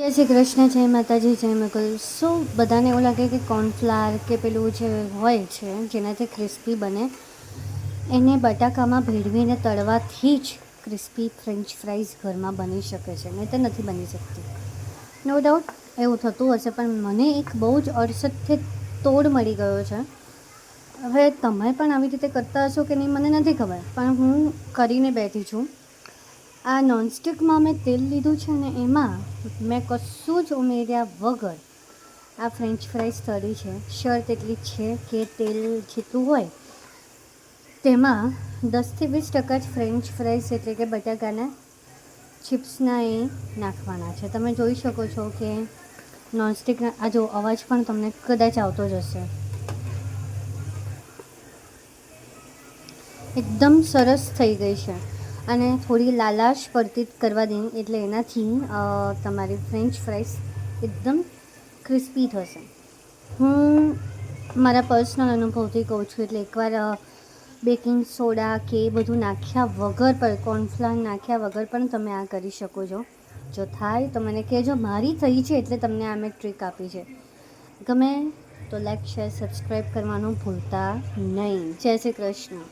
જય શ્રી કૃષ્ણ, જય માતાજી, જય મકલ. સો બધાને એવું લાગે કે કોર્નફ્લાવર કે પેલું જે હોય છે જેનાથી ક્રિસ્પી બને એને બટાકામાં ભેળવીને તળવાથી જ ક્રિસ્પી ફ્રેન્ચ ફ્રાઈઝ ઘરમાં બની શકે છે, નહીં તો નથી બની શકતી. નો ડાઉટ એવું થતું હશે, પણ મને એક બહુ જ અડસઠથી તોડ મળી ગયો છે. હવે તમે પણ આવી રીતે કરતા હશો કે નહીં મને નથી ખબર, પણ હું કરીને બેઠી છું. આ નોનસ્ટિકમાં મેં તેલ લીધું છે ને એમાં મેં કશું જ ઉમેર્યા વગર આ ફ્રેન્ચ ફ્રાઈઝ તળી છે. શરત એટલી જ છે કે તેલ જેટલું હોય તેમાં 10-20% જ ફ્રેન્ચ ફ્રાઈઝ એટલે કે બટાકાના ચિપ્સના એ નાખવાના છે. તમે જોઈ શકો છો કે નોનસ્ટિકના આ જો અવાજ પણ તમને કદાચ આવતો જ હશે. એકદમ સરસ થઈ ગઈ છે અને થોડી લાલાશ પડતી કરવા દઈ એટલે એનાથી તમારી ફ્રેન્ચ ફ્રાઈસ એકદમ ક્રિસ્પી થશે. હું મારા પર્સનલ અનુભવથી કહું છું, એટલે એકવાર બેકિંગ સોડા કે એ બધું નાખ્યા વગર પણ કોર્નફ્લાવર નાખ્યા વગર પણ તમે આ કરી શકો છો. જો થાય તો મને કહેજો. મારી થઈ છે એટલે તમને આ મેં ટ્રીક આપી છે. ગમે તો લાઈક, શેર, સબસ્ક્રાઈબ કરવાનું ભૂલતા નહીં. જય શ્રી કૃષ્ણ.